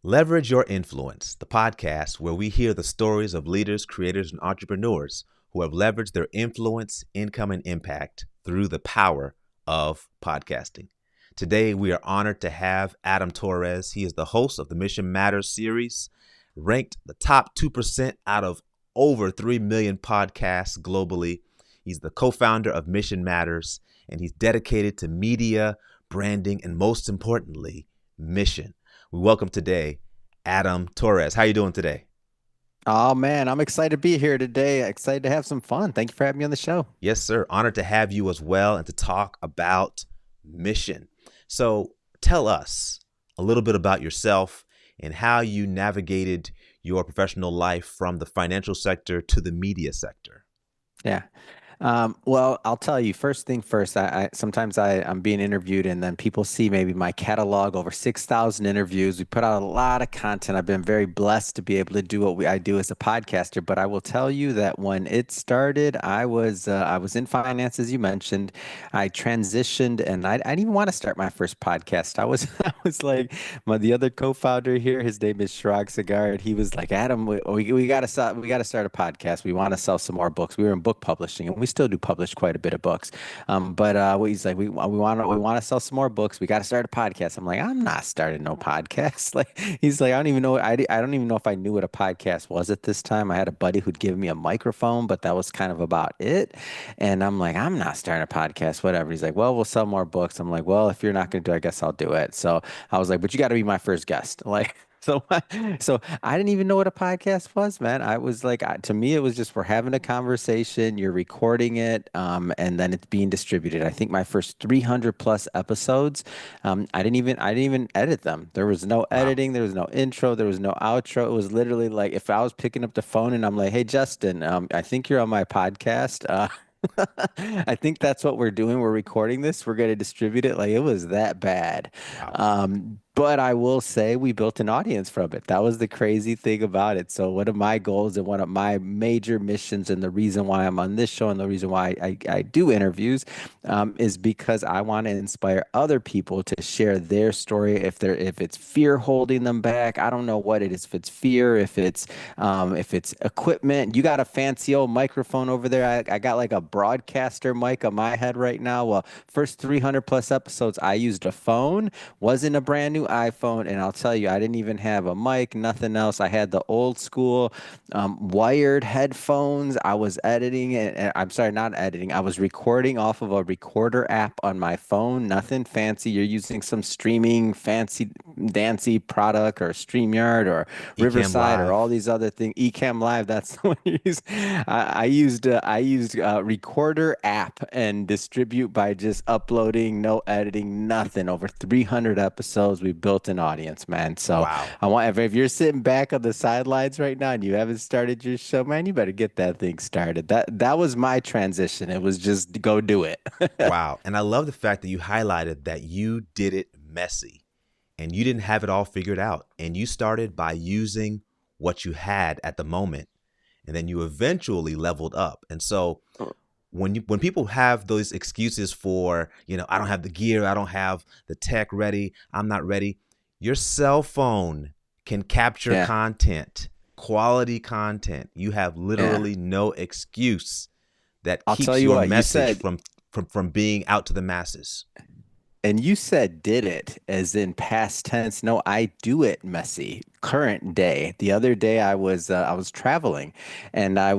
Leverage Your Influence, the podcast where we hear the stories of leaders, creators, and entrepreneurs who have leveraged their influence, income, and impact through the power of podcasting. Today, we are honored to have Adam Torres. He is the host of the Mission Matters series, ranked the top 2% out of over 3 million podcasts globally. He's the co-founder of Mission Matters, and he's dedicated to media, branding, and most importantly, mission. We welcome today Adam Torres. How are you doing today? Oh man, I'm excited to be here today. Excited to have some fun. Thank you for having me on the show. Yes, sir. Honored to have you as well and to talk about mission. So tell us a little bit about yourself and how you navigated your professional life from the financial sector to the media sector. Yeah. Well, I'll tell you, first thing first, I'm being interviewed and then people see maybe my catalog over 6,000 interviews. We put out a lot of content. I've been very blessed to be able to do what I do as a podcaster, but I will tell you that when it started, I was in finance, as you mentioned. I transitioned and I didn't even want to start my first podcast. I was like, the other co-founder here, his name is Shirag Sagard. He was like, Adam, we got to start a podcast. We want to sell some more books. We were in book publishing and we still do publish quite a bit of books. But what he's like, we want to sell some more books. We got to start a podcast. I'm like, I'm not starting no podcast. Like he's like, I don't even know. I don't even know if I knew what a podcast was at this time. I had a buddy who'd give me a microphone, but that was kind of about it. And I'm like, I'm not starting a podcast. Whatever. He's like, well, we'll sell more books. I'm like, well, if you're not going to do it, I guess I'll do it. So I was like, but you got to be my first guest. Like. So, so I didn't even know what a podcast was, man. I was like, to me, it was just we're having a conversation, you're recording it, and then it's being distributed. I think my first 300 plus episodes, I didn't even edit them. There was no Wow. editing, there was no intro, there was no outro. It was literally like if I was picking up the phone and I'm like, hey, Justin, I think you're on my podcast. I think that's what we're doing. We're recording this. We're going to distribute it. Like it was that bad. Wow. But I will say we built an audience from it. That was the crazy thing about it. So one of my goals and one of my major missions and the reason why I'm on this show and the reason why I do interviews is because I want to inspire other people to share their story. If it's fear holding them back, I don't know what it is. If it's fear, if it's equipment, you got a fancy old microphone over there. I got like a broadcaster mic on my head right now. Well, first 300 plus episodes, I used a phone, wasn't a brand new iPhone. And I'll tell you, I didn't even have a mic, nothing else. I had the old school wired headphones. I was editing it. I'm sorry, not editing. I was recording off of a recorder app on my phone. Nothing fancy. You're using some streaming fancy dancy product or StreamYard or Ecamm Riverside or all Live. these other things. Ecamm Live, that's the one you use. I used Recorder app and distribute by just uploading, no editing, nothing. Over 300 episodes, we built an audience, man. So Wow. I want if you're sitting back on the sidelines right now and you haven't started your show, man, you better get that thing started. That was my transition. It was just go do it. Wow. And I love the fact that you highlighted that you did it messy and you didn't have it all figured out. And you started by using what you had at the moment. And then you eventually leveled up. And so when people have those excuses for, I don't have the gear, I don't have the tech ready, I'm not ready, your cell phone can capture Yeah, content, quality content. You have yeah. literally no excuse that I'll tell keeps you your what, you message said from being out to the masses. And you said did it as in past tense. No, I do it messy. Current day. The other day I was traveling and I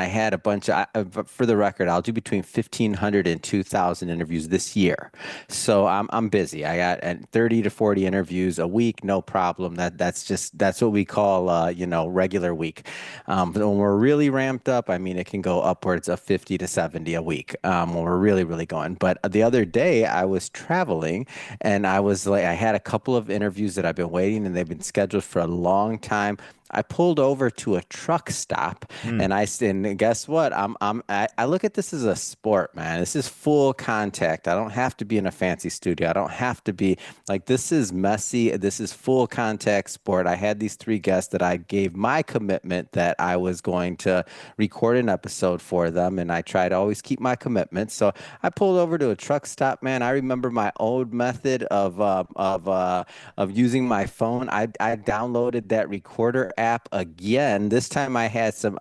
had a bunch of for the record, I'll do between 1,500 and 2,000 interviews this year. So I'm busy. I got 30 to 40 interviews a week, no problem. That's what we call regular week. But when we're really ramped up, I mean it can go upwards of 50 to 70 a week. When we're really going. But the other day I was traveling and I was like, I had a couple of interviews that I've been waiting and they've been scheduled for a long time. I pulled over to a truck stop Mm. and and guess what? I look at this as a sport, man. This is full contact. I don't have to be in a fancy studio. I don't have to be like, this is messy. This is full contact sport. I had these three guests that I gave my commitment that I was going to record an episode for them, and I try to always keep my commitment. So I pulled over to a truck stop, man. I remember my old method of using my phone. I downloaded that recorder app again. This time I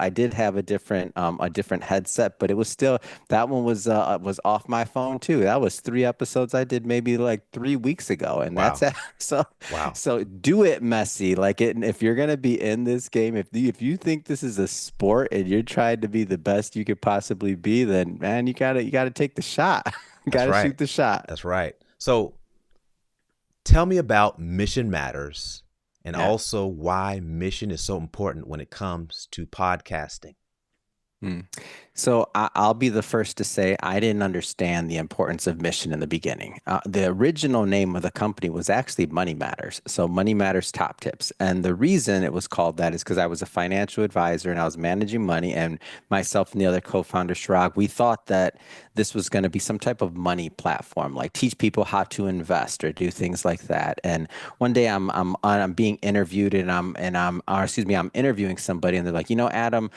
did have a different headset, but it was still that one was off my phone too. That was three episodes I did maybe like 3 weeks ago, and that's Wow. it. So Wow. so do it messy. Like it, if you're gonna be in this game, if you think this is a sport and you're trying to be the best you could possibly be, then man, you gotta take the shot. You That's gotta right. shoot the shot. That's right. So tell me about Mission Matters and Yeah. also why mission is so important when it comes to podcasting. Hmm. So I'll be the first to say I didn't understand the importance of mission in the beginning. The original name of the company was actually Money Matters. So Money Matters Top Tips. And the reason it was called that is because I was a financial advisor and I was managing money. And myself and the other co-founder, Shirag, we thought that this was going to be some type of money platform, like teach people how to invest or do things like that. And one day I'm being interviewed or excuse me, I'm interviewing somebody and they're like, Adam,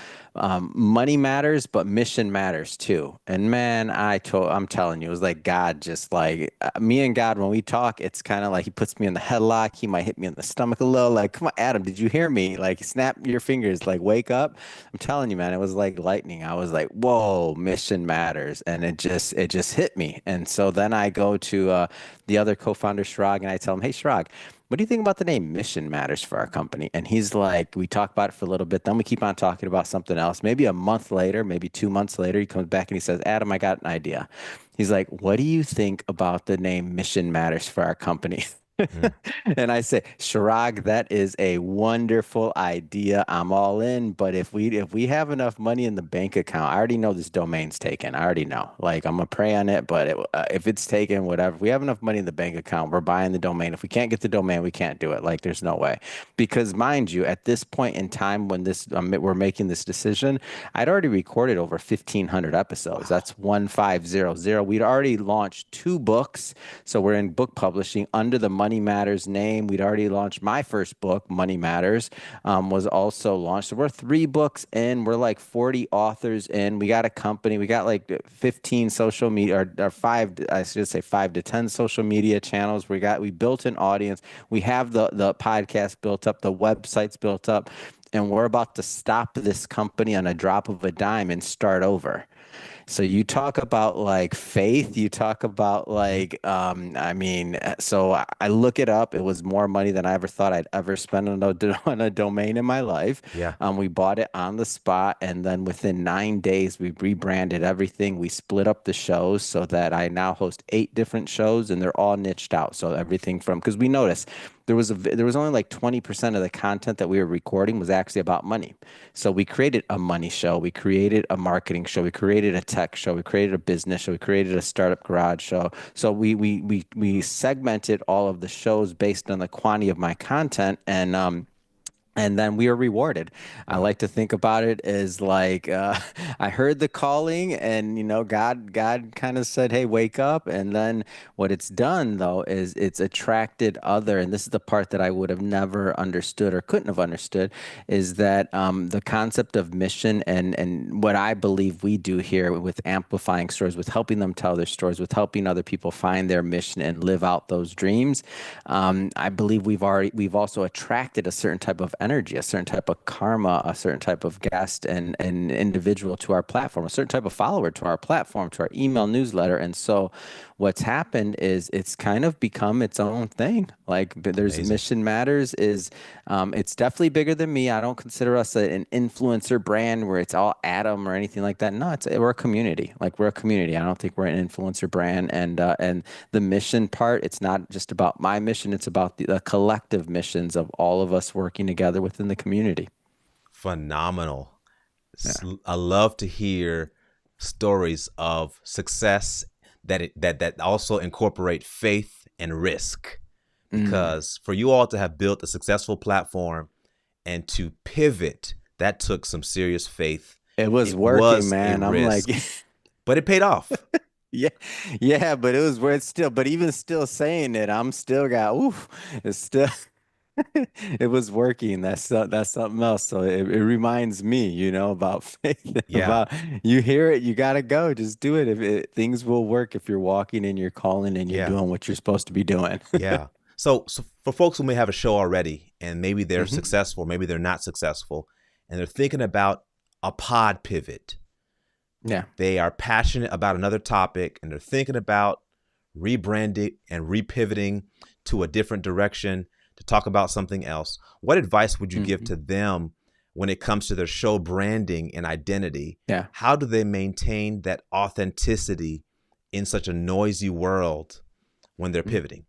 money matters, but mission matters too. And man, I'm telling you, it was like God, just like me and God, when we talk, it's kind of like he puts me in the headlock. He might hit me in the stomach a little. Like, come on, Adam, did you hear me? Like, snap your fingers, like, wake up. I'm telling you, man, it was like lightning. I was like, whoa, mission matters, and it just hit me. And so then I go to the other co-founder, Shrag, and I tell him, hey, Shrag, what do you think about the name Mission Matters for our company? And he's like, we talk about it for a little bit, then we keep on talking about something else. Maybe a month later, maybe 2 months later, he comes back and he says, Adam, I got an idea. He's like, what do you think about the name Mission Matters for our company? Mm. And I say, Shirag, that is a wonderful idea. I'm all in. But if we have enough money in the bank account, I already know this domain's taken. I already know. Like I'm gonna pray on it, but if it's taken, whatever. If we have enough money in the bank account, we're buying the domain. If we can't get the domain, we can't do it. Like there's no way. Because mind you, at this point in time when this we're making this decision, I'd already recorded over 1,500 episodes. Wow. That's 1500. We'd already launched two books. So we're in book publishing under the Money Matters name. We'd already launched my first book, Money Matters, was also launched. So we're three books in. We're like 40 authors in. We got a company. We got like 15 social media or five, I should say 5 to 10 social media channels. We built an audience. We have the podcast built up, the website's built up, and we're about to stop this company on a drop of a dime and start over. So you talk about like faith, you talk about Hmm. like so I look it up. It was more money than I ever thought I'd ever spend on on a domain in my life. Yeah. We bought it on the spot, and then within 9 days, we rebranded everything. We split up the shows so that I now host 8 different shows, and they're all niched out. So everything from because we noticed there was only like 20% of the content that we were recording was actually about money. So we created a money show, we created a marketing show, we created a tech show, we created a business show, we created a startup garage show. So we segmented all of the shows based on the quantity of my content, and then we are rewarded. I Wow. like to think about it as like I heard the calling, and God kind of said, "Hey, wake up." And then what it's done though is it's attracted other, and this is the part that I would have never understood or couldn't have understood, is that the concept of mission and what I believe we do here with amplifying stories, with helping them tell their stories, with helping other people find their mission and live out those dreams. I believe we've also attracted a certain type of energy, a certain type of karma, a certain type of guest and individual to our platform, a certain type of follower to our platform, to our email newsletter. And so what's happened is it's kind of become its own thing. Like It's there's amazing. Mission Matters is it's definitely bigger than me. I don't consider us an influencer brand where it's all Adam or anything like that. No, we're a community. Like we're a community. I don't think we're an influencer brand. And the mission part, it's not just about my mission. It's about the collective missions of all of us working together within the community. Phenomenal. Yeah. I love to hear stories of success that also incorporate faith and risk, Mm, because for you all to have built a successful platform and to pivot, that took some serious faith. It was It working, was a man. I'm like, risk, but it paid off. yeah, yeah, but it was where it's still, but even still saying it, I'm still got, oof, it's still, it was working. That's something else. So it reminds me, about faith, Yeah, about you hear it, you gotta go, just do it. If things will work if you're walking in your calling and you're yeah, doing what you're supposed to be doing. yeah. So for folks who may have a show already and maybe they're hmm successful, maybe they're not successful, and they're thinking about a pod pivot, Yeah. they are passionate about another topic and they're thinking about rebranding and repivoting to a different direction to talk about something else. What advice would you give hmm to them when it comes to their show branding and identity? Yeah. How do they maintain that authenticity in such a noisy world when they're pivoting?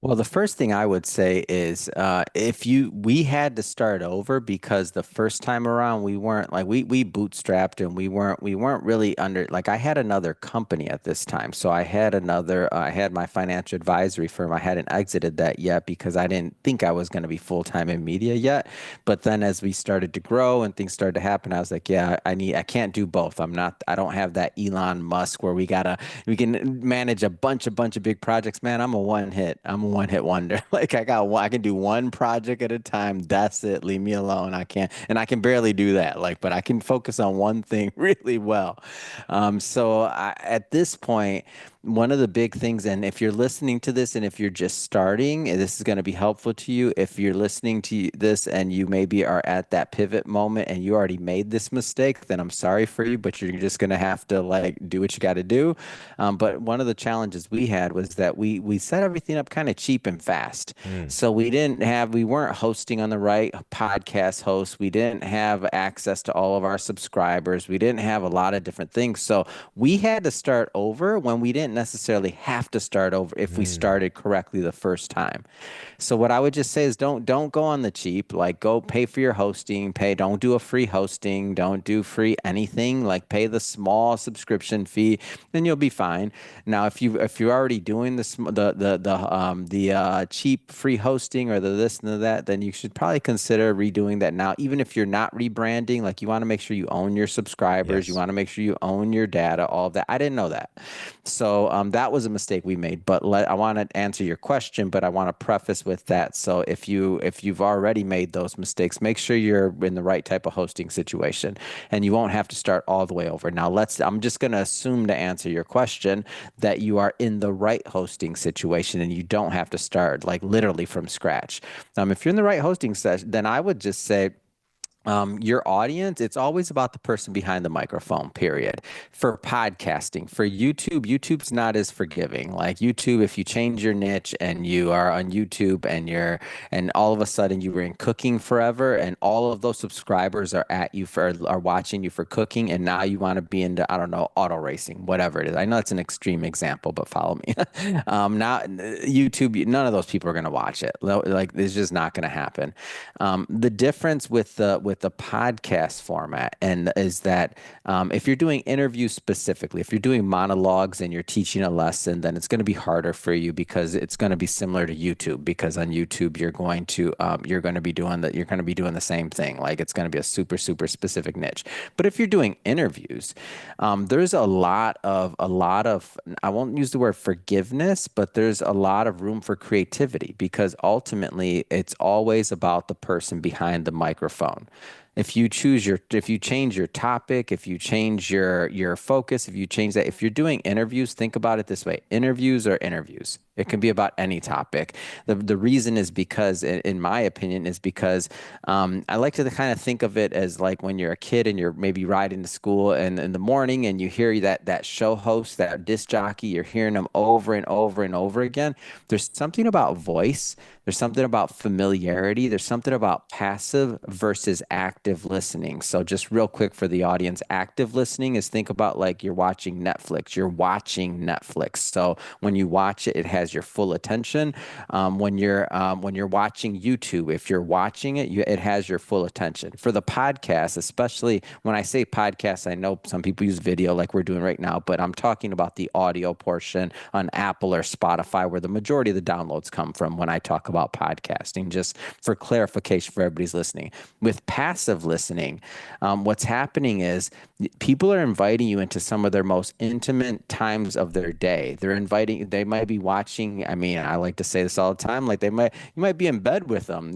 Well, the first thing I would say is we had to start over because the first time around we weren't like we bootstrapped and we weren't really under like I had another company at this time. So I had my financial advisory firm. I hadn't exited that yet because I didn't think I was going to be full-time in media yet. But then as we started to grow and things started to happen, I was like, yeah, I can't do both. I don't have that Elon Musk where we can manage a bunch of big projects, man. I'm a one hit wonder. Like I can do one project at a time. That's it. Leave me alone. I can barely do that. Like, but I can focus on one thing really well. At this point, one of the big things, and if you're listening to this and if you're just starting, this is going to be helpful to you. If you're listening to this and you maybe are at that pivot moment and you already made this mistake, then I'm sorry for you, but you're just going to have to like do what you got to do. But one of the challenges we had was that we set everything up kind of cheap and fast. Mm, So we weren't hosting on the right podcast hosts. We didn't have access to all of our subscribers. We didn't have a lot of different things. So we had to start over when we didn't necessarily have to start over if we mm, started correctly the first time. So what I would just say is don't go on the cheap. Like go pay for your hosting, don't do a free hosting, don't do free anything. Like pay the small subscription fee, then you'll be fine. Now if you're already doing the cheap free hosting or the this and the that, then you should probably consider redoing that now. Even if you're not rebranding, like you want to make sure you own your subscribers, you yes. want to make sure you own your data, all of that. I didn't know that. So that was a mistake we made. But I want to answer your question, but I want to preface with that. So if you've already made those mistakes, make sure you're in the right type of hosting situation, and you won't have to start all the way over. Now I'm just going to assume to answer your question that you are in the right hosting situation and you don't have to start like literally from scratch. If you're in the right hosting session, then I would just say your audience, it's always about the person behind the microphone, period. For podcasting, for YouTube's not as forgiving. Like YouTube, if you change your niche and you are on YouTube and all of a sudden you were in cooking forever and all of those subscribers are watching you for cooking and now you want to be into, I don't know, auto racing, whatever it is. I know it's an extreme example, but follow me. Now YouTube, none of those people are going to watch it. Like it's just not going to happen. The difference with the podcast format and is that if you're doing interviews specifically, if you're doing monologues and you're teaching a lesson, then it's going to be harder for you because it's going to be similar to YouTube. Because on YouTube you're going to be doing the same thing. Like it's going to be a super specific niche. But if you're doing interviews, there's a lot of I won't use the word forgiveness, but there's a lot of room for creativity because ultimately it's always about the person behind the microphone. If you change your topic, if you change your focus, if you change that, if you're doing interviews, think about it this way. Interviews are interviews. It can be about any topic. The reason is because, in my opinion, is because I like to kind of think of it as like when you're a kid and you're maybe riding to school and in the morning and you hear that show host, that disc jockey, you're hearing them over and over and over again. There's something about voice. There's something about familiarity. There's something about passive versus active active listening. So just real quick for the audience, active listening is think about like you're watching Netflix. You're watching Netflix. So when you watch it, it has your full attention. When you're watching YouTube, if you're watching it, it has your full attention. For the podcast, especially when I say podcast, I know some people use video like we're doing right now, but I'm talking about the audio portion on Apple or Spotify, where the majority of the downloads come from when I talk about podcasting, just for clarification for everybody's listening. With passive listening, what's happening is people are inviting you into some of their most intimate times of their day. They might be watching. I mean, I like to say this all the time. Like you might be in bed with them.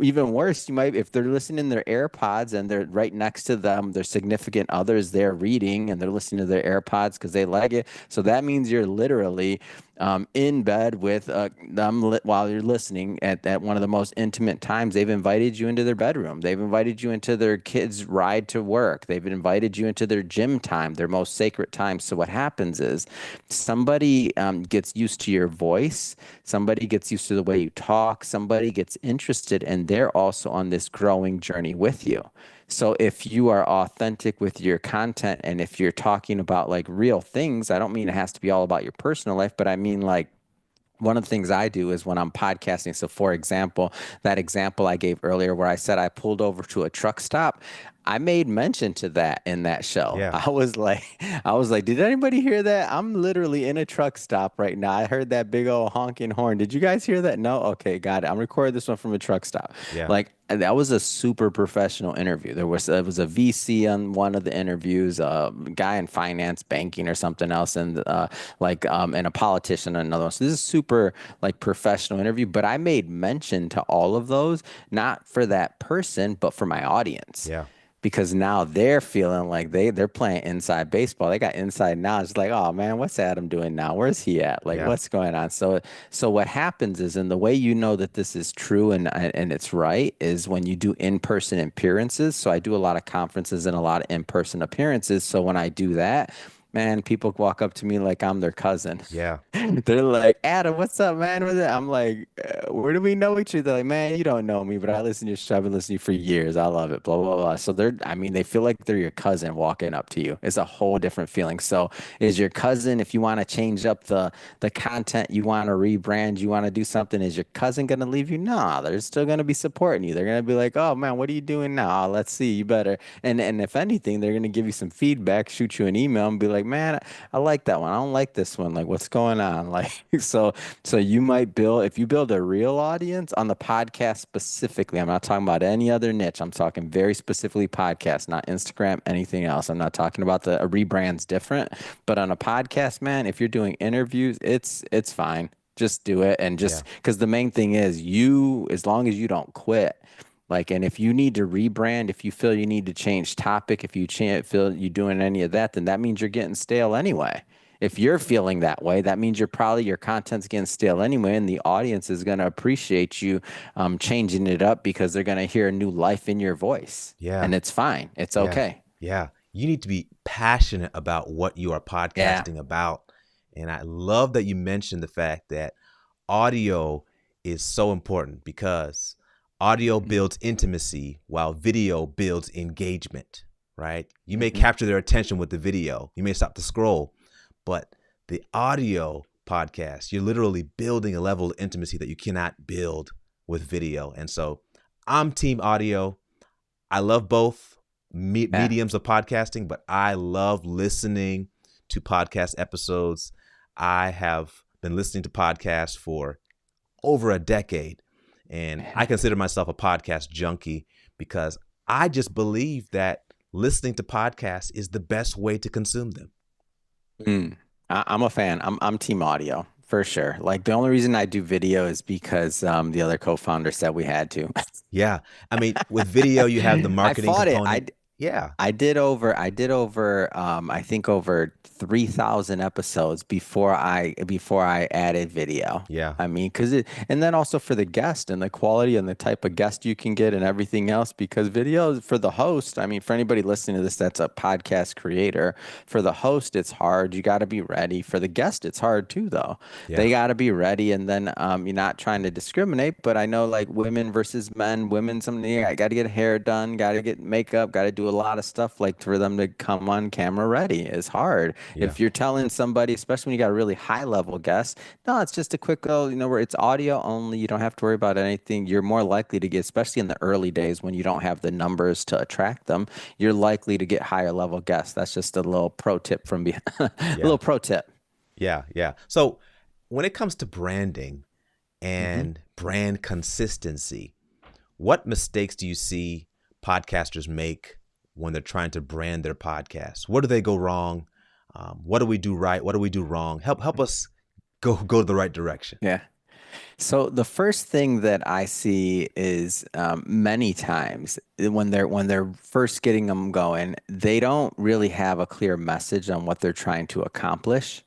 Even worse, you might, if they're listening in their AirPods and they're right next to them, their significant others, they're reading and they're listening to their AirPods because they like it. So that means you're literally in bed with them while you're listening at one of the most intimate times. They've invited you into their bedroom. They've invited you into their kids' ride to work. They've invited you into their gym time, their most sacred time. So what happens is somebody gets used to your voice. Somebody gets used to the way you talk. Somebody gets interested, and they're also on this growing journey with you. So if you are authentic with your content and if you're talking about like real things, I don't mean it has to be all about your personal life, but I mean like one of the things I do is when I'm podcasting. So, for example, that example I gave earlier where I said I pulled over to a truck stop, I made mention to that in that show. Yeah. I was like, did anybody hear that? I'm literally in a truck stop right now. I heard that big old honking horn. Did you guys hear that? No? Okay, got it. I'm recording this one from a truck stop. Yeah. Like that was a super professional interview. There was a VC on one of the interviews, a guy in finance, banking, or something else, and and a politician on another one. So this is super like professional interview. But I made mention to all of those, not for that person, but for my audience, Yeah. because now they're feeling like they're playing inside baseball. They got inside knowledge. It's like, oh man, what's Adam doing now? Where's he at? Like, Yeah. what's going on? So what happens is, and the way you know that this is true and it's right is when you do in-person appearances. So I do a lot of conferences and a lot of in-person appearances. So when I do that, man, people walk up to me like I'm their cousin. Yeah. They're like, Adam, what's up, man? I'm like, where do we know each other? They're like, man, you don't know me, but I listen to your show. I've been listening to you for years. I love it, blah, blah, blah. So I mean, they feel like they're your cousin walking up to you. It's a whole different feeling. So is your cousin, if you want to change up the content, you want to rebrand, you want to do something, is your cousin going to leave you? No, they're still going to be supporting you. They're going to be like, oh man, what are you doing now? Let's see, you better. And if anything, they're going to give you some feedback, shoot you an email and be like, man, I like that one. I don't like this one. Like, what's going on? Like, so you might build, if you build a real audience on the podcast specifically, I'm not talking about any other niche. I'm talking very specifically podcast, not Instagram, anything else. I'm not talking about a rebrand's different, but on a podcast, man, if you're doing interviews, it's fine. Just do it. And Yeah. just because the main thing is as long as you don't quit, like, and if you need to rebrand, if you feel you need to change topic, if you feel you doing any of that, then that means you're getting stale anyway. If you're feeling that way, that means your content's getting stale anyway, and the audience is going to appreciate you changing it up because they're going to hear new life in your voice, Yeah. and it's fine. It's Yeah. okay. Yeah. You need to be passionate about what you are Yeah. podcasting about. And I love that you mentioned the fact that audio is so important because audio Mhm. builds intimacy while video builds engagement, right? You may Mhm. capture their attention with the video. You may stop the scroll, but the audio podcast, you're literally building a level of intimacy that you cannot build with video. And so I'm team audio. I love both Yeah. mediums of podcasting, but I love listening to podcast episodes. I have been listening to podcasts for over a decade, and I consider myself a podcast junkie because I just believe that listening to podcasts is the best way to consume them. I'm a fan. I'm team audio for sure. Like the only reason I do video is because the other co-founder said we had to. Yeah. I mean, with video, you have the I marketing fought it. component. Yeah. I think over 3,000 episodes before I added video. Yeah. I mean, and then also for the guest and the quality and the type of guest you can get and everything else, because videos for the host, I mean, for anybody listening to this that's a podcast creator, for the host, it's hard. You got to be ready. For the guest, it's hard too, though. Yeah. They got to be ready. And then you're not trying to discriminate, but I know like women versus men, women, something, I got to get hair done, got to get makeup, got to do a lot of stuff like for them to come on camera ready is hard. Yeah. If you're telling somebody, especially when you got a really high level guest, no, it's just a quick, where it's audio only. You don't have to worry about anything. You're more likely to get, especially in the early days when you don't have the numbers to attract them, you're likely to get higher level guests. That's just a little pro tip from behind, a Yeah. little pro tip. Yeah. Yeah. So when it comes to branding Hmm. and brand consistency, what mistakes do you see podcasters make when they're trying to brand their podcast? Where do they go wrong? What do we do right? What do we do wrong? Help us go the right direction. Yeah. So the first thing that I see is many times when they're first getting them going, they don't really have a clear message on what they're trying to accomplish.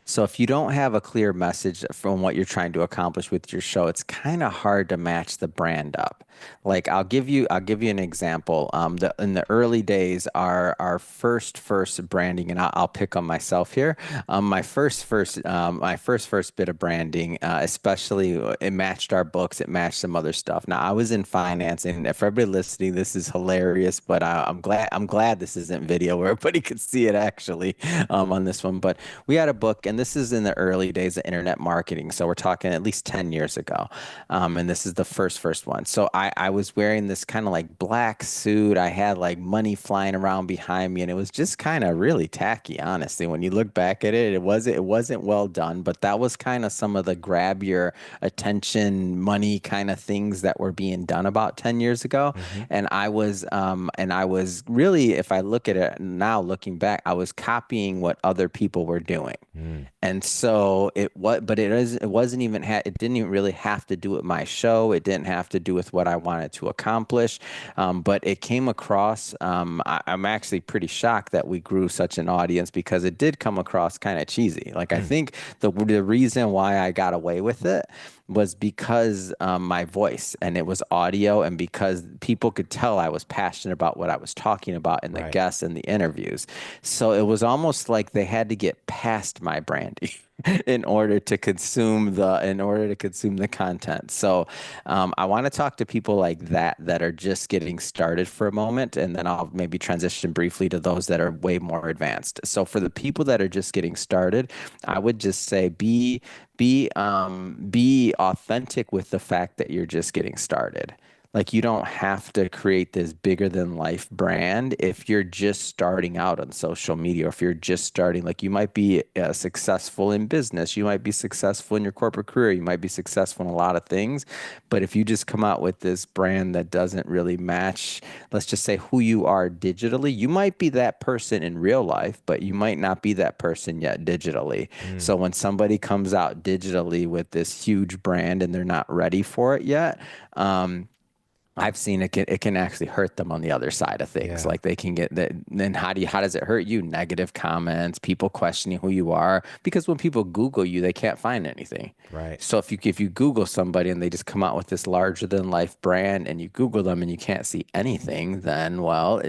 So if you don't have a clear message from what you're trying to accomplish with your show, it's kind of hard to match the brand up. Like I'll give you an example. In the early days, our first branding, and I'll pick on myself here. My first bit of branding, especially it matched our books, it matched some other stuff. Now I was in finance, and if everybody listening, this is hilarious, but I'm glad this isn't video where everybody could see it actually on this one. But we had a book, and this is in the early days of internet marketing, so we're talking at least 10 years ago. And this is the first one. So I was wearing this kind of like black suit. I had like money flying around behind me, and it was just kind of really tacky, honestly. When you look back at it, it wasn't well done, but that was kind of some of the grab your attention money kind of things that were being done about 10 years ago. Hmm. And I was really, if I look at it now, looking back, I was copying what other people were doing. Mm. And so but it wasn't even, it didn't even really have to do with my show. It didn't have to do with what I wanted to accomplish. But it came across, I'm actually pretty shocked that we grew such an audience because it did come across kind of cheesy. Like, I Mm. think the reason why I got away with it was because my voice and it was audio, and because people could tell I was passionate about what I was talking about in the Right. guests and the interviews. So it was almost like they had to get past my branding in order to consume the content. So I want to talk to people like that are just getting started for a moment, and then I'll maybe transition briefly to those that are way more advanced. So for the people that are just getting started, I would just say be authentic with the fact that you're just getting started. Like, you don't have to create this bigger than life brand if you're just starting out on social media, or if you're just starting. Like, you might be successful in business, you might be successful in your corporate career, you might be successful in a lot of things, but if you just come out with this brand that doesn't really match, let's just say, who you are digitally, you might be that person in real life, but you might not be that person yet digitally. Mm. So when somebody comes out digitally with this huge brand and they're not ready for it yet, I've seen it can actually hurt them on the other side of things. Yeah. Like, they can get that. Then how does it hurt you? Negative comments, people questioning who you are. Because when people Google you, they can't find anything. Right. So if you Google somebody and they just come out with this larger than life brand, and you Google them and you can't see anything, then, well,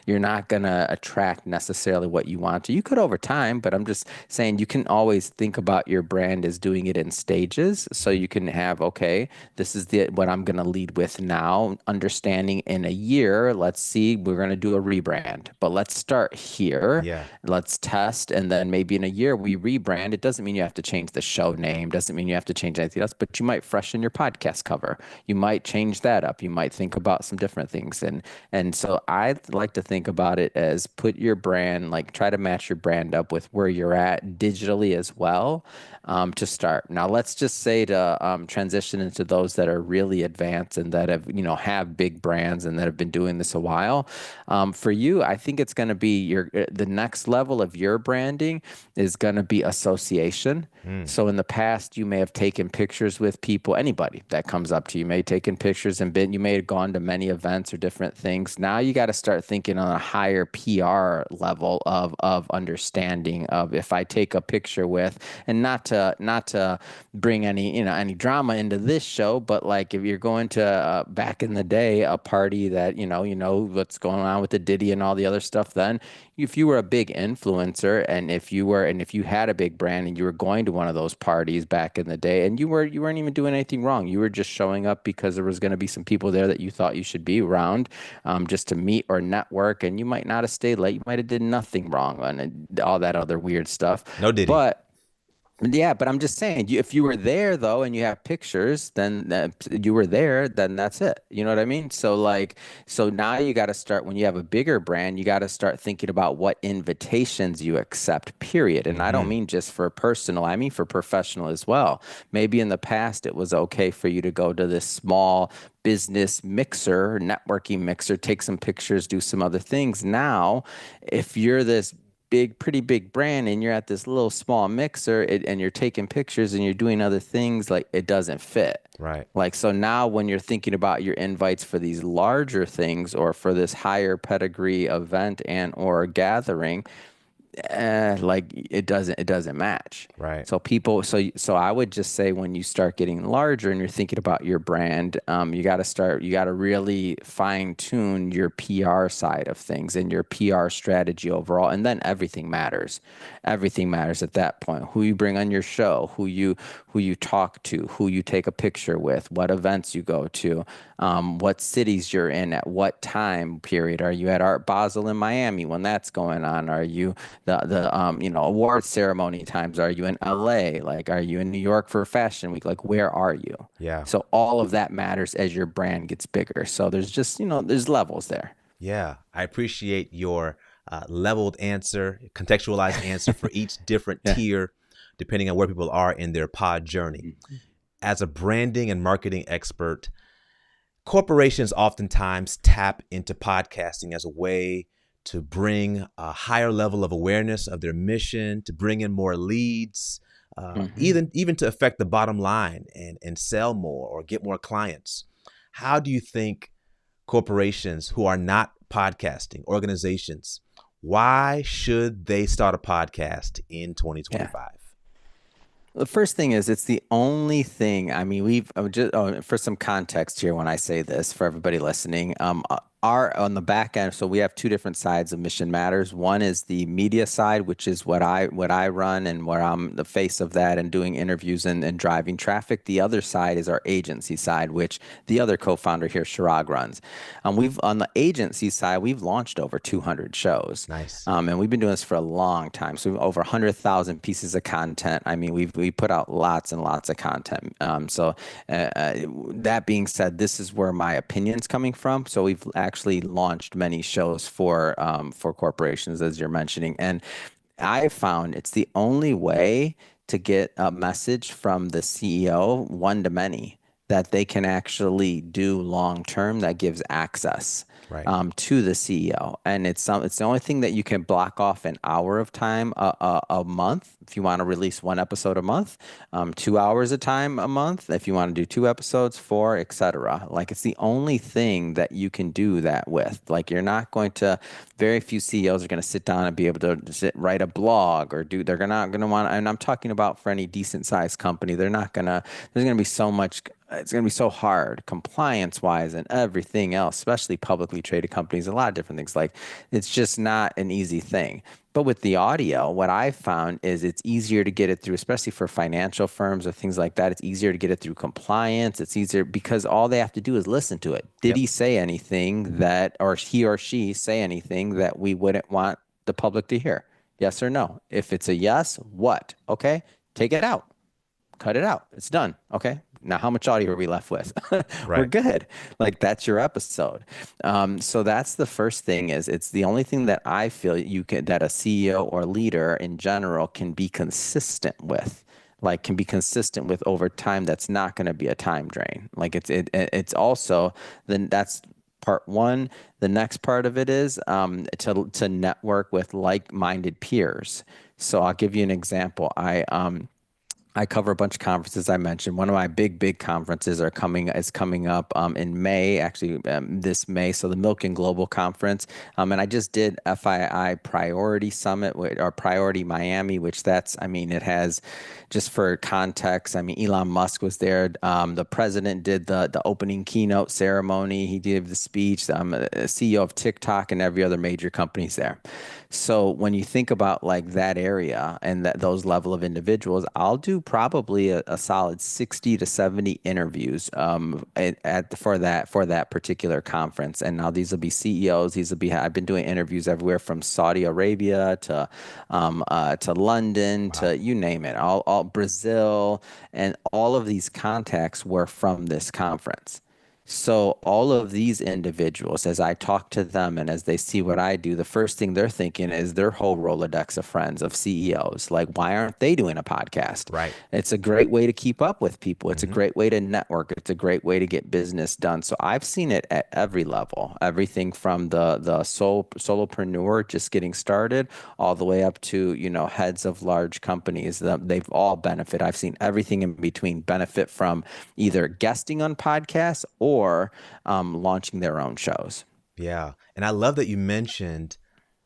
you're not gonna attract necessarily what you want to. You could over time, but I'm just saying you can always think about your brand as doing it in stages. So Mhm. you can have, okay, this is what I'm gonna lead with now, understanding in a year, let's see, we're gonna do a rebrand, but let's start here. Yeah. Let's test, and then maybe in a year we rebrand. It doesn't mean you have to change the show name, doesn't mean you have to change anything else, but you might freshen your podcast cover. You might change that up. You might think about some different things. And so I like to think about it as, put your brand, like, try to match your brand up with where you're at digitally as well, to start. Now let's just say to transition into those that are really advanced and that have have big brands and that have been doing this a while. For you, I think it's going to be the next level of your branding is going to be association. Mm. So in the past, you may have taken pictures with people, anybody that comes up to you, may have taken pictures and you may have gone to many events or different things. Now you got to start thinking on a higher PR level of understanding of if I take a picture with, and not to bring any drama into this show, but like if you're going to back in the day a party that what's going on with the Diddy and all the other stuff, then if you were a big influencer and if you had a big brand and you were going to one of those parties back in the day and you weren't even doing anything wrong, you were just showing up because there was going to be some people there that you thought you should be around, just to meet or network, and you might not have stayed late, you might have did nothing wrong and all that other weird stuff. No Diddy. But yeah, but I'm just saying, if you were there though, and you have pictures, then you were there, then that's it. You know what I mean? So like, so now you got to start when you have a bigger brand, you got to start thinking about what invitations you accept, period. And I don't Hmm. mean just for personal, I mean for professional as well. Maybe in the past it was okay for you to go to this small business mixer, networking mixer, take some pictures, do some other things. Now, if you're this pretty big brand and you're at this little small mixer and you're taking pictures and you're doing other things, like it doesn't fit. Right. Like, so now when you're thinking about your invites for these larger things or for this higher pedigree event and or gathering, like it doesn't match. Right. So I would just say when you start getting larger and you're thinking about your brand, you got to really fine tune your PR side of things and your PR strategy overall, and then everything matters at that point. Who you bring on your show, who you talk to, who you take a picture with, what events you go to, what cities you're in at what time period. Are you at Art Basel in Miami when that's going on? Are you the award ceremony times? Are you in LA? Like, are you in New York for Fashion Week? Like, where are you? Yeah. So all of that matters as your brand gets bigger. So there's just, there's levels there. Yeah. I appreciate your leveled answer, contextualized answer for each different Yeah. tier, depending on where people are in their pod journey. As a branding and marketing expert, corporations oftentimes tap into podcasting as a way to bring a higher level of awareness of their mission, to bring in more leads, Hmm. even to affect the bottom line and sell more or get more clients. How do you think corporations who are not podcasting, organizations, why should they start a podcast in Yeah. 2025? The first thing is it's the only thing. I mean, for some context here when I say this for everybody listening, our on the back end. So we have two different sides of Mission Matters. One is the media side, which is what I run and where I'm the face of that and doing interviews and driving traffic. The other side is our agency side, which the other co-founder here, Shirag, runs. We've on the agency side, we've launched over 200 shows. Nice. And we've been doing this for a long time. So we've over 100,000 pieces of content. I mean, we put out lots and lots of content. That being said, this is where my opinion's coming from. So we've actually launched many shows for corporations, as you're mentioning, and I found it's the only way to get a message from the CEO one to many that they can actually do long term that gives access Right. to the CEO. And it's the only thing that you can block off an hour of time a month if you want to release one episode a month, 2 hours of time a month if you want to do two episodes, four, etc. Like it's the only thing that you can do that with. Like you're not going to very few CEOs are going to sit down and be able to write a blog or they're not going to want, and I'm talking about for any decent sized company, there's going to be so much, it's going to be so hard compliance wise and everything else, especially publicly traded companies, a lot of different things. Like it's just not an easy thing. But with the audio, what I've found is it's easier to get it through, especially for financial firms or things like that. It's easier to get it through compliance. It's easier because all they have to do is listen to it. Did Yep. he say anything or he or she say anything that we wouldn't want the public to hear? Yes or no? If it's a yes, what? Okay, take it out, cut it out. It's done. Okay. Now, how much audio are we left with? We're Right. good. Like that's your episode. So that's the first thing is it's the only thing that I feel that a CEO or leader in general can be consistent with. like can be consistent with over time, that's not going to be a time drain. Like it's also then that's part one. The next part of it is to network with like-minded peers. So I'll give you an example. I cover a bunch of conferences. I mentioned one of my big conferences is coming up in May, actually this May. So the Milken Global Conference, and I just did FII Priority Summit or Priority Miami, which that's, I mean, it has, just for context, I mean, Elon Musk was there. The president did the opening keynote ceremony. He gave the speech. CEO of TikTok and every other major company's there. So when you think about like that area and those level of individuals, I'll do probably a solid 60 to 70 interviews for that particular conference. And now these will be CEOs. These will be I've been doing interviews everywhere from Saudi Arabia to London Wow. to you name it, all Brazil, and all of these contacts were from this conference. So all of these individuals, as I talk to them and as they see what I do, the first thing they're thinking is their whole Rolodex of friends, of CEOs. Like, why aren't they doing a podcast? Right. It's a great way to keep up with people. It's a Hmm. great way to network. It's a great way to get business done. So I've seen it at every level, everything from the solopreneur just getting started all the way up to, heads of large companies. They've all benefit. I've seen everything in between benefit from either guesting on podcasts or launching their own shows. Yeah. And I love that you mentioned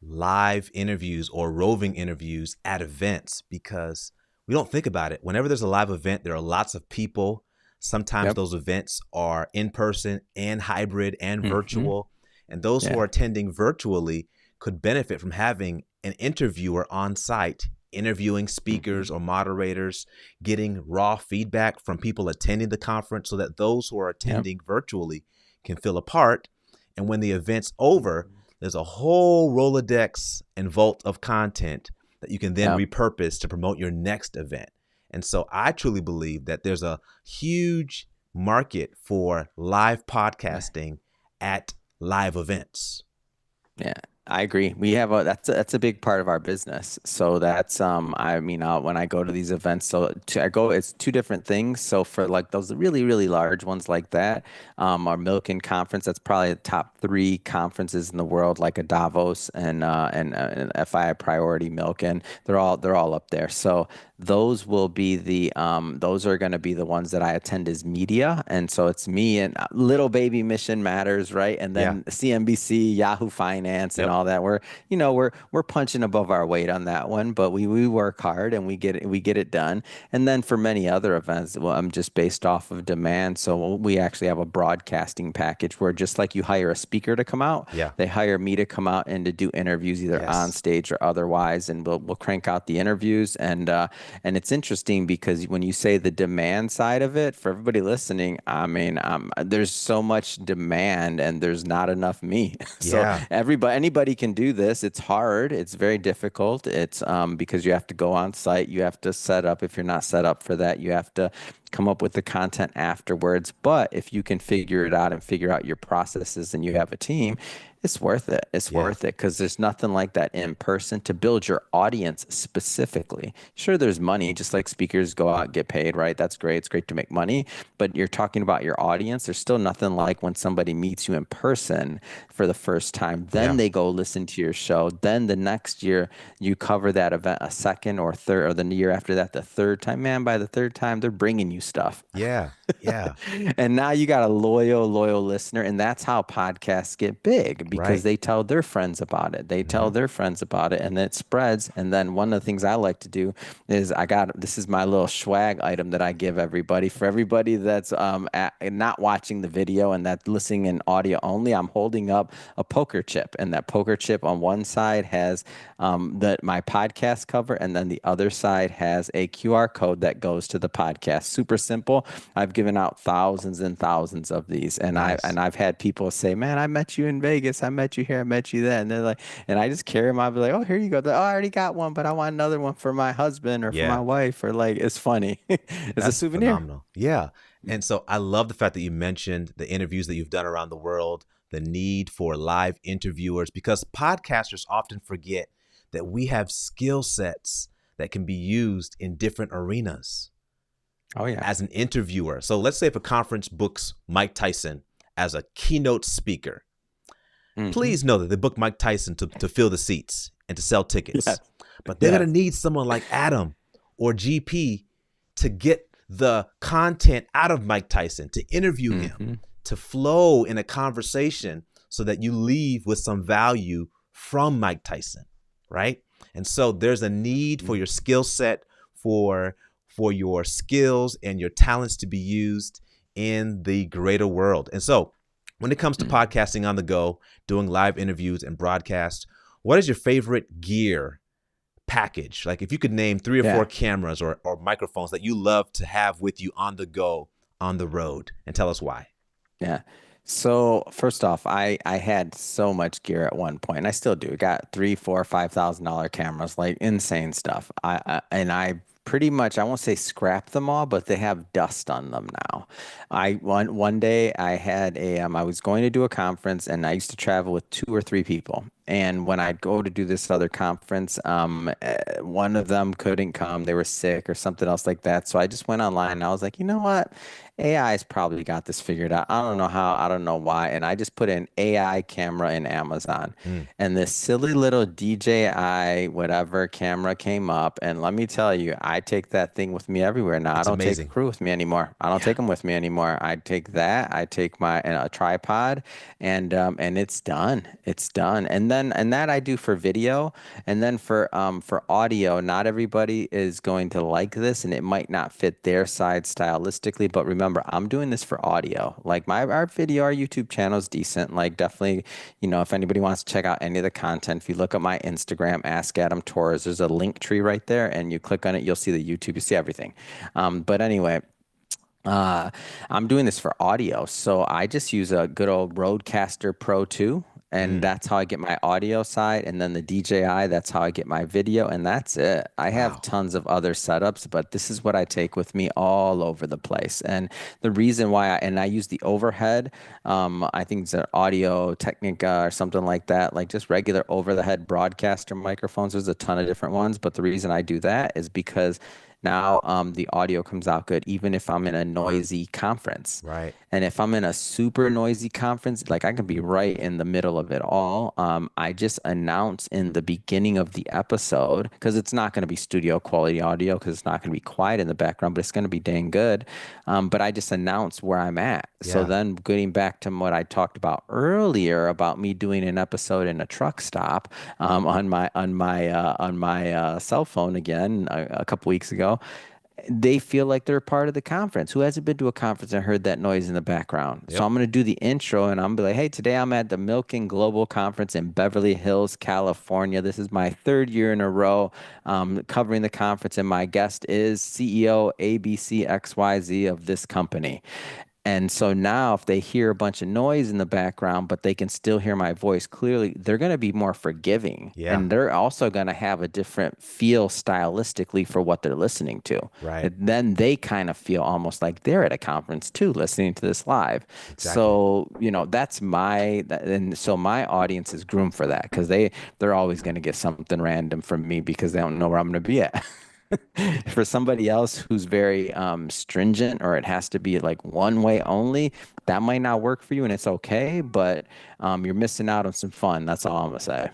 live interviews or roving interviews at events because we don't think about it. Whenever there's a live event, there are lots of people. Sometimes Yep. those events are in person and hybrid and Hmm. virtual. And those who Yeah. are attending virtually could benefit from having an interviewer on site, interviewing Hmm. speakers or moderators, getting raw feedback from people attending the conference so that those who are Yep. attending virtually can feel a part. And when the event's over, there's a whole Rolodex and vault of content that you can then Yep. repurpose to promote your next event. And so I truly believe that there's a huge market for live podcasting at live events. Yeah, I agree. We have that's a big part of our business. So that's I mean when I go to these events, it's two different things. So for like those really large ones like that, our Milken conference, that's probably the top three conferences in the world, like a Davos and FI Priority Milken. They're all up there. So those are going to be the ones that I attend as media, and so it's me and little baby Mission Matters, right? And Yeah. then CNBC, Yahoo Finance, and Yep. all that. We're punching above our weight on that one, but we work hard and we get it done. And then for many other events, well, I'm just based off of demand. So we actually have a broadcasting package where just like you hire a speaker to come out, Yeah. they hire me to come out and to do interviews either on Yes. stage or otherwise, and we'll crank out the interviews and it's interesting because when you say the demand side of it, for everybody listening, I mean, there's so much demand and there's not enough me. So Yeah. anybody can do this. It's hard. It's very difficult. It's because you have to go on site. You have to set up. If you're not set up for that, you have to come up with the content afterwards. But if you can figure it out and figure out your processes and you have a team, it's worth it. It's Yeah. worth it because there's nothing like that in person to build your audience specifically. Sure, there's money, just like speakers go out and get paid, right? That's great. It's great to make money, but you're talking about your audience. There's still nothing like when somebody meets you in person for the first time. Then Yeah. they go listen to your show. Then the next year you cover that event a second or third, or the year after that, the third time. Man, by the third time, they're bringing you stuff. Yeah. Yeah. And now you got a loyal listener. And that's how podcasts get big because Right. they tell their friends about it. They tell Hmm. their friends about it and it spreads. And then one of the things I like to do is this is my little swag item that I give everybody. For everybody that's not watching the video and that's listening in audio only, I'm holding up a poker chip. And that poker chip on one side has my podcast cover. And then the other side has a QR code that goes to the podcast. Super simple. I've given out thousands and thousands of these, and Nice. I've had people say, "Man, I met you in Vegas. I met you here. I met you there." And they're like, and I just carry them. I'll be like, "Oh, here you go. Oh, I already got one, but I want another one for my husband or for my Yeah. wife." Or like, it's funny. It's a That's souvenir. phenomenal. Yeah. And so I love the fact that you mentioned the interviews that you've done around the world, the need for live interviewers, because podcasters often forget that we have skill sets that can be used in different arenas Oh yeah. as an interviewer. So let's say if a conference books Mike Tyson as a keynote speaker, Hmm. please know that they book Mike Tyson to fill the seats and to sell Yes. tickets. But they're going to Yes. need someone like Adam or GP to get the content out of Mike Tyson, to interview him, Hmm. to flow in a conversation so that you leave with some value from Mike Tyson, right? And so there's a need for your skill set, for your skills and your talents to be used in the greater world. And so when it comes to podcasting on the go, doing live interviews and broadcasts, what is your favorite gear package? Like if you could name three or four Yeah. cameras or microphones that you love to have with you on the go, on the road, and tell us why. Yeah. So first off, I had so much gear at one point, and I still do. Got three, four, $5,000 cameras, like insane stuff. I pretty much, I won't say scrap them all, but they have dust on them now. One day I had I was going to do a conference, and I used to travel with two or three people. And when I'd go to do this other conference, one of them couldn't come. They were sick or something else like that. So I just went online and I was like, you know what? AI's probably got this figured out. I don't know how, I don't know why. And I just put in AI camera in Amazon. Mm, And this silly little DJI whatever camera came up. And let me tell you, I take that thing with me everywhere now. I it's don't take a amazing. crew with me anymore. I don't Yeah. take them with me anymore. I take that. I take my a tripod, and it's done. It's done. And that I do for video. And then for audio, not everybody is going to like this, and it might not fit their side stylistically. But remember, I'm doing this for audio. Like our video, our YouTube channel is decent. Like definitely, if anybody wants to check out any of the content, if you look at my Instagram, Ask Adam Torres, there's a link tree right there, and you click on it, you'll see the YouTube, you see everything. But anyway. Uh, I'm doing this for audio, so I just use a good old Rodecaster Pro 2, and Mm, that's how I get my audio side. And then the DJI, that's how I get my video, and that's it. I have wow. tons of other setups, but this is what I take with me all over the place. And the reason why I use the overhead, I think it's an Audio Technica or something like that, like just regular over the head broadcaster microphones. There's a ton of different ones, but the reason I do that is because now the audio comes out good, even if I'm in a noisy conference. Right. And if I'm in a super noisy conference, like I can be right in the middle of it all. I just announce in the beginning of the episode, because it's not going to be studio quality audio, because it's not going to be quiet in the background, but it's going to be dang good. But I just announce where I'm at. So Yeah. then getting back to what I talked about earlier about me doing an episode in a truck stop on my cell phone again a couple weeks ago, they feel like they're a part of the conference. Who hasn't been to a conference and heard that noise in the background? So Yep. I'm going to do the intro and I'm going to be like, hey, today I'm at the Milken Global Conference in Beverly Hills, California. This is my third year in a row covering the conference, and my guest is CEO ABCXYZ of this company. And so now, if they hear a bunch of noise in the background, but they can still hear my voice clearly, they're going to be more forgiving. Yeah. And they're also going to have a different feel stylistically for what they're listening to. Right. And then they kind of feel almost like they're at a conference too, listening to this live. Exactly. So, and so my audience is groomed for that because they're always going to get something random from me because they don't know where I'm going to be at. For somebody else who's very stringent, or it has to be like one way only, that might not work for you, and it's okay, but you're missing out on some fun. That's all I'm gonna say.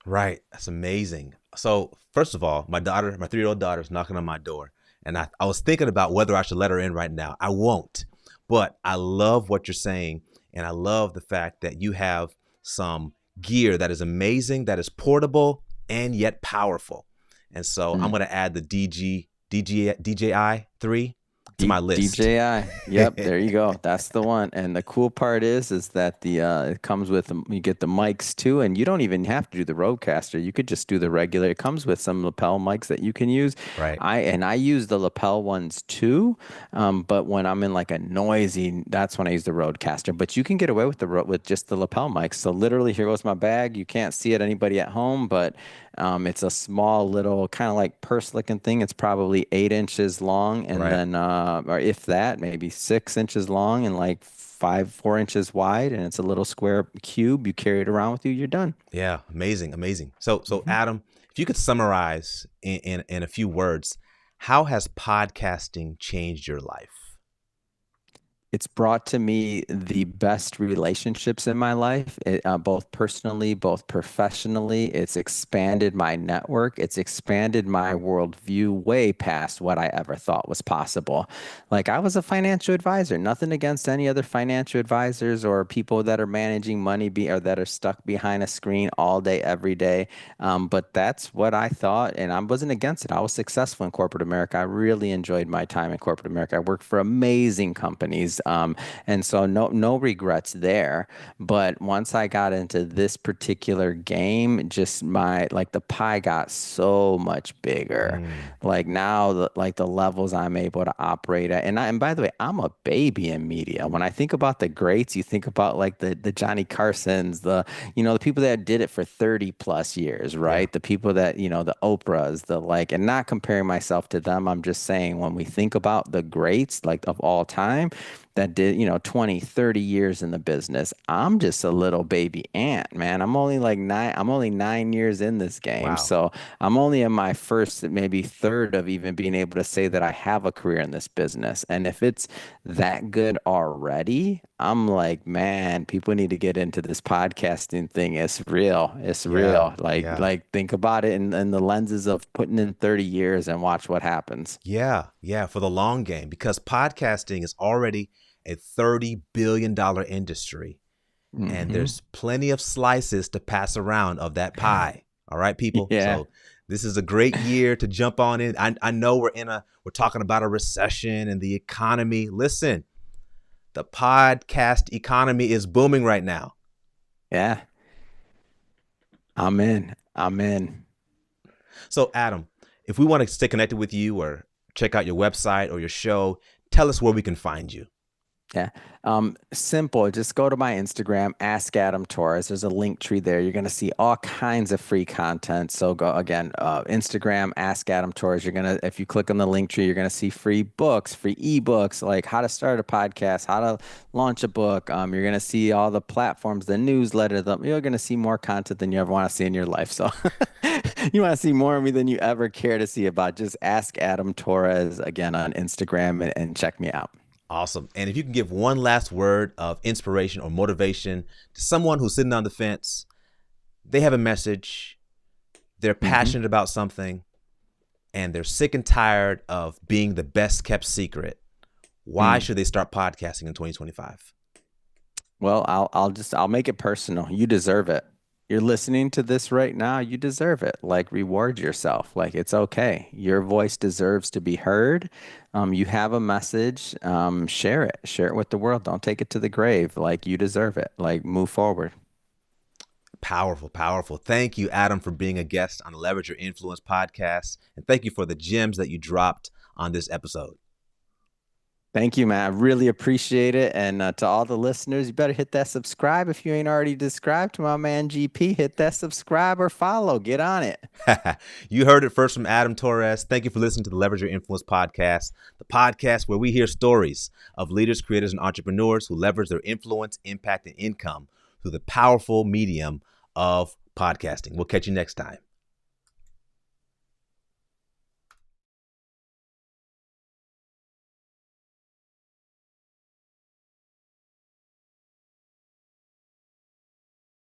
Right. That's amazing. So, first of all, my 3-year-old daughter is knocking on my door. And I was thinking about whether I should let her in right now. I won't. But I love what you're saying. And I love the fact that you have some gear that is amazing, that is portable, and yet powerful. And so I'm Mm. going to add the DJI 3 to my list. DJI. Yep, there you go. That's the one. And the cool part is that the it comes with you get the mics too, and you don't even have to do the Rodecaster. You could just do the regular. It comes with some lapel mics that you can use. Right. I use the lapel ones too, but when I'm in like a noisy, that's when I use the Rodecaster. But you can get away with with just the lapel mics. So literally, here goes my bag. You can't see it anybody at home, but it's a small little kind of like purse looking thing. It's probably 8 inches long, and Right. then or if that, maybe 6 inches long and like 4 inches wide, and it's a little square cube. You carry it around with you. You're done. Yeah, amazing, amazing. So Hmm. Adam, If you could summarize in a few words, how has podcasting changed your life? It's brought to me the best relationships in my life, both personally, both professionally. It's expanded my network. It's expanded my worldview way past what I ever thought was possible. Like I was a financial advisor, nothing against any other financial advisors or people that are managing money or that are stuck behind a screen all day, every day. But that's what I thought, and I wasn't against it. I was successful in corporate America. I really enjoyed my time in corporate America. I worked for amazing companies, and so no regrets there. But once I got into this particular game, just my like the pie got so much bigger. Mm, Like now, like the levels I'm able to operate at, and by the way, I'm a baby in media. When I think about the greats, you think about like the Johnny Carsons, the people that did it for 30 plus years, yeah. right? The people that, the Oprahs, the like, and not comparing myself to them. I'm just saying when we think about the greats, like of all time, that did, 20, 30 years in the business. I'm just a little baby ant, man. I'm only 9 years in this game. Wow. So I'm only in my first, maybe third of even being able to say that I have a career in this business. And if it's that good already, I'm like, man, people need to get into this podcasting thing. It's real. It's Yeah. real. Like, Yeah. like think about it in the lenses of putting in 30 years and watch what happens. Yeah. Yeah. For the long game, because podcasting is already a $30 billion industry, and Hmm. there's plenty of slices to pass around of that pie. All right, people. Yeah. So this is a great year to jump on in. I know we're talking about a recession and the economy. Listen, the podcast economy is booming right now. Yeah. I'm in. I'm in. So Adam, if we want to stay connected with you or check out your website or your show, tell us where we can find you. Yeah. Simple. Just go to my Instagram, Ask Adam Torres. There's a link tree there. You're going to see all kinds of free content. So go again, Instagram, Ask Adam Torres. If you click on the link tree, you're going to see free books, free ebooks, like how to start a podcast, how to launch a book. You're going to see all the platforms, the newsletter. You're going to see more content than you ever want to see in your life. So you want to see more of me than you ever care to see about. Just Ask Adam Torres again on Instagram and check me out. Awesome. And if you can give one last word of inspiration or motivation to someone who's sitting on the fence, they have a message, they're Hmm. passionate about something, and they're sick and tired of being the best kept secret. Why should they start podcasting in 2025? Well, I'll make it personal. You deserve it. You're listening to this right now. You deserve it. Like reward yourself. Like it's okay. Your voice deserves to be heard. You have a message. Share it. Share it with the world. Don't take it to the grave. Like you deserve it. Like move forward. Powerful, powerful. Thank you, Adam, for being a guest on the Leverage Your Influence podcast. And thank you for the gems that you dropped on this episode. Thank you, man. I really appreciate it. And to all the listeners, you better hit that subscribe if you ain't already subscribed to my man GP. Hit that subscribe or follow. Get on it. You heard it first from Adam Torres. Thank you for listening to the Leverage Your Influence podcast, the podcast where we hear stories of leaders, creators, and entrepreneurs who leverage their influence, impact, and income through the powerful medium of podcasting. We'll catch you next time.